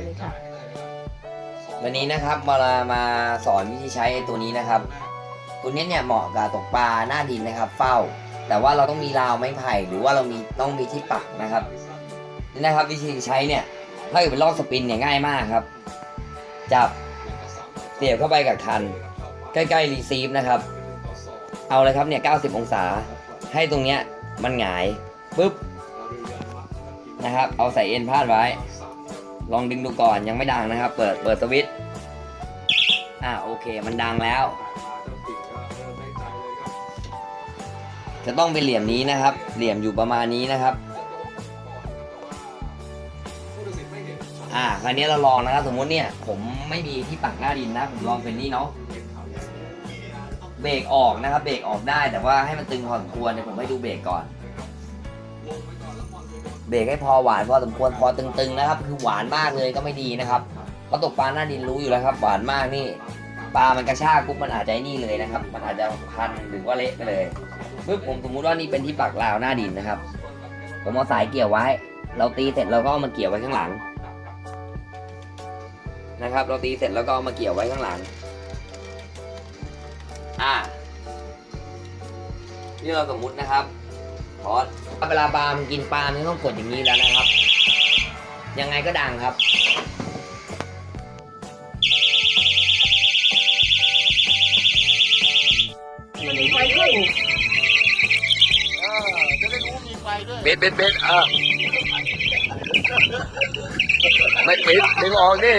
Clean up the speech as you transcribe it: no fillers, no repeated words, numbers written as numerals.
เลยค่ะวันนี้นะครับมาสอนวิธีใช้ตัวนี้นะครับตัวนี้เนี่ยเหมาะกับตกปลาหน้าดินนะครับเฝ้าแต่ว่าเราต้องมีราวไม้ไผ่หรือว่าเราต้องมีที่ปักนะครับนี่นะครับวิธีใช้เนี่ยถ้าเกิดเป็นลอกสปินเนี่ยง่ายมากครับจับเสียบเข้าไปกับคันใกล้ๆรีซีฟนะครับเอาเลยครับเนี่ย90องศาให้ตรงเนี้ยมันหงายปุ๊บนะครับเอาใส่เอ็นพาดไว้ลองดึงดูก่อนยังไม่ดังนะครับเปิดสวิตช์โอเคมันดังแล้วจะต้องเป็นเหลี่ยมนี้นะครับเหลี่ยมอยู่ประมาณนี้นะครับคราวนี้เราลองนะครับสมมติเนี่ยผมไม่มีที่ปักหน้าดินนะผมลองเป็นนี่เนาะเบรกออกนะครับเบรกออกได้แต่ว่าให้มันตึงพอสมควรเดี๋ยวผมให้ดูเบรกก่อนเบรกให้พอหวานพอสมควรพอตึงๆนะครับคือหวานมากเลยก็ไม่ดีนะครับเพราะตกปลาหน้าดินรู้อยู่แล้วครับหวานมากนี่ปลามันกระชากปุ๊บมันอาจจะนี่เลยนะครับมันอาจจะพันหรือว่าเละไปเลยปุ๊บผมสมมุติว่านี่เป็นที่ปักราวหน้าดินนะครับผมเอาสายเกี่ยวไว้เราตีเสร็จเราก็เอามาเกี่ยวไว้ข้างหลังนะครับเราตีเสร็จแล้วก็เอามาเกี่ยวไว้ข้างหลังนี่เราสมมุตินะครับพอเวลาปลามันกินปลามันต้องกดอย่างนี้แล้วนะครับยังไงก็ดังครับมันมีไฟด้วยจะได้รู้มีไฟด้วยเบ็ดไม่ปิดดึงออกนี่